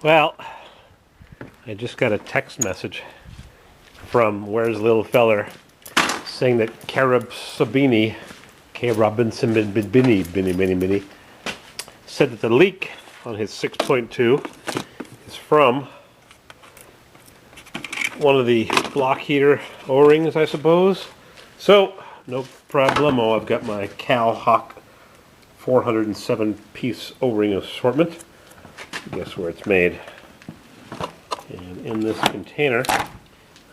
Well, I just got a text message from Where's Little Feller saying that K. Robinson Binny, said that the leak on his 6.2 is from one of the block heater O-rings, I suppose. So, no problemo. I've got my Cal Hawk 407 piece O-ring assortment. Guess where it's made. And in this container,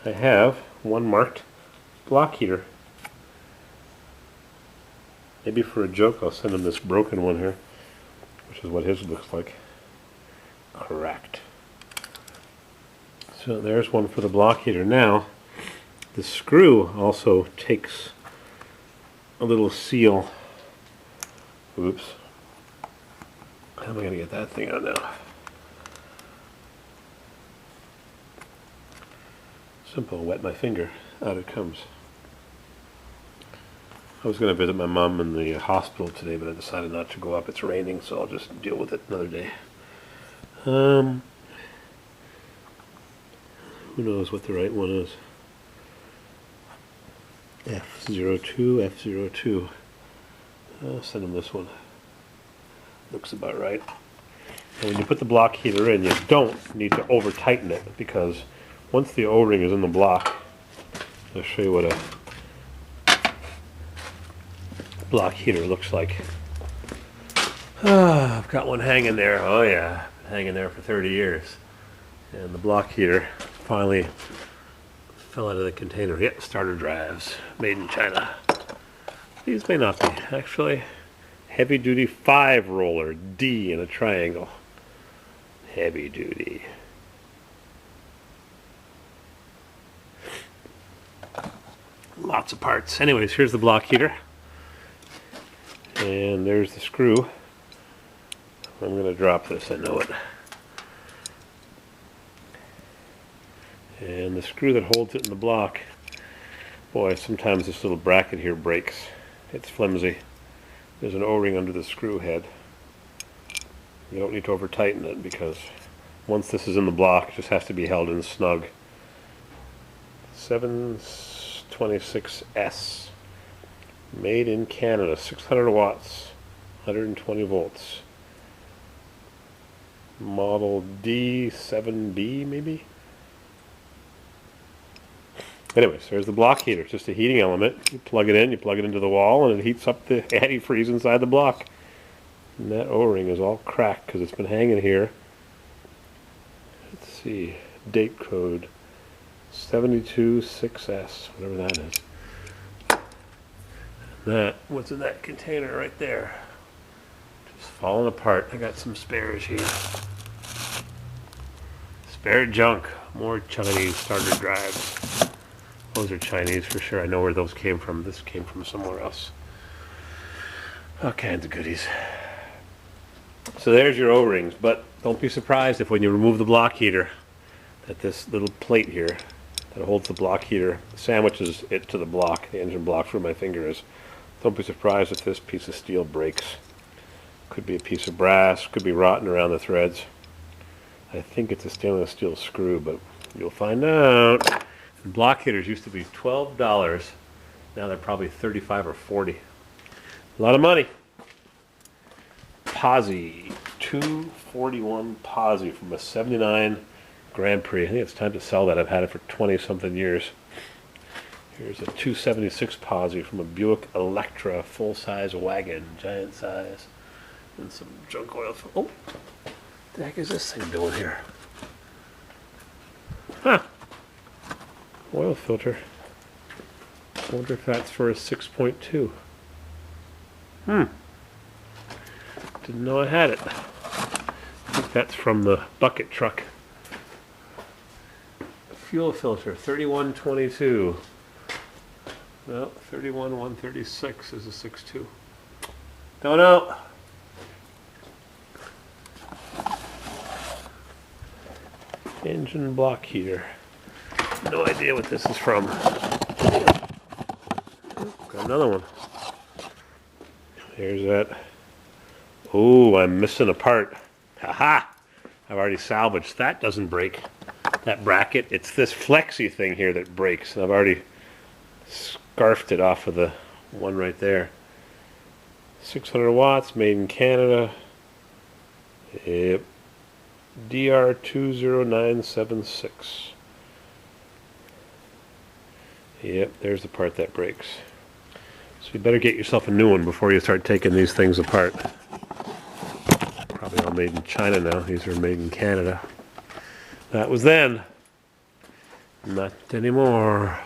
I have one marked block heater. Maybe for a joke, I'll send him this broken one here, which is what his looks like. Correct. So there's one for the block heater. Now, the screw also takes a little seal. Oops. How am I going to get that thing out now? Simple, wet my finger, out it comes. I was going to visit my mom in the hospital today, but I decided not to go up. It's raining, so I'll just deal with it another day. Who knows what the right one is? F02, F02. I'll send him this one. Looks about right. And when you put the block heater in, you don't need to over tighten it, because once the O-ring is in the block, I'll show you what a block heater looks like. I've got one hanging there. Oh yeah, been hanging there for 30 years. And the block heater finally fell out of the container. Yep, starter drives, made in China. These may not be, actually. Heavy duty 5 roller, D in a triangle. Heavy duty. Lots of parts. Anyways, here's the block heater. And there's the screw. I'm going to drop this, I know it. And the screw that holds it in the block, boy, sometimes this little bracket here breaks. It's flimsy. There's an O-ring under the screw head. You don't need to over tighten it, because once this is in the block, it just has to be held in snug. 726S. Made in Canada, 600 watts, 120 volts. Model D7B, maybe? Anyways, there's the block heater. It's just a heating element. You plug it in, you plug it into the wall, and it heats up the antifreeze inside the block. And that O-ring is all cracked because it's been hanging here. Let's see, date code 726S, whatever that is. What's in that container right there? Just falling apart. I got some spares here. Spare junk. More Chinese starter drives. Those are Chinese for sure. I know where those came from. This came from somewhere else. All kinds of goodies. So there's your O-rings, but don't be surprised if when you remove the block heater, that this little plate here that holds the block heater sandwiches it to the block, the engine block where my finger is. Don't be surprised if this piece of steel breaks. Could be a piece of brass, could be rotten around the threads. I think it's a stainless steel screw, but you'll find out. And block heaters used to be $12. Now they're probably $35 or $40. A lot of money. Posi, 241 Posi from a 79 Grand Prix. I think it's time to sell that. I've had it for 20 something years. Here's a 276 Posi from a Buick Electra full-size wagon, giant size, and some junk oil. Oh, what the heck is this thing doing here? Huh. Oil filter. I wonder if that's for a 6.2. Didn't know I had it. I think that's from the bucket truck. Fuel filter, 3122. No, 31136 is a 6.2. Don't know. Engine block heater. No idea what this is from. Got another one. There's that. Oh, I'm missing a part. Haha! I've already salvaged. That doesn't break. That bracket, it's this flexi thing here that breaks. And I've already scarfed it off of the one right there. 600 watts, made in Canada. Yep. DR20976. Yep, there's the part that breaks. So you better get yourself a new one before you start taking these things apart. Probably all made in China now. These are made in Canada. That was then. Not anymore.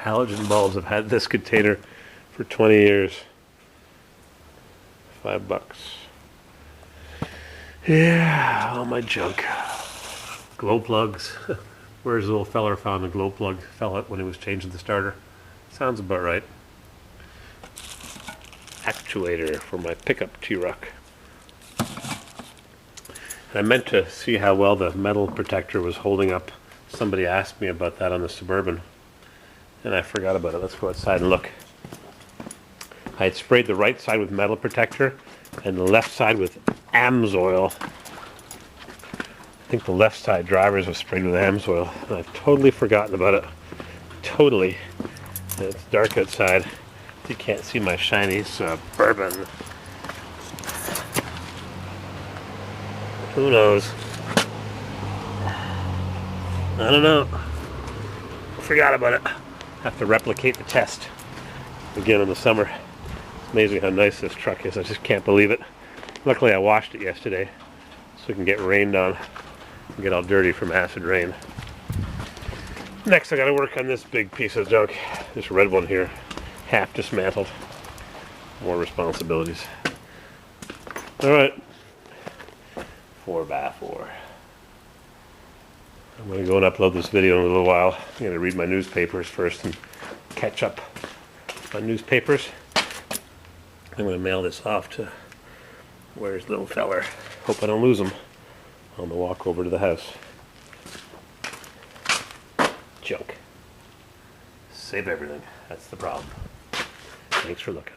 Halogen bulbs have had this container for 20 years. $5. Yeah, all my junk. Glow plugs. Where's the little feller found the glow plug? Fell out when he was changing the starter. Sounds about right. Actuator for my pickup T-Roc. I meant to see how well the metal protector was holding up. Somebody asked me about that on the Suburban, and I forgot about it. Let's go outside and look. I had sprayed the right side with metal protector and the left side with AMSOIL. I think the left side drivers was sprayed with AMSOIL, and I've totally forgotten about it. Totally. And it's dark outside. You can't see my shiny Suburban. Who knows? I don't know. Forgot about it. Have to replicate the test again in the summer. It's amazing how nice this truck is. I just can't believe it. Luckily I washed it yesterday so it can get rained on and get all dirty from acid rain. Next I gotta work on this big piece of junk. This red one here. Half dismantled. More responsibilities. Alright. 4x4. I'm going to go and upload this video in a little while. I'm going to read my newspapers first and catch up on newspapers. I'm going to mail this off to where's little feller. Hope I don't lose him on the walk over to the house. Junk. Save everything. That's the problem. Thanks for looking.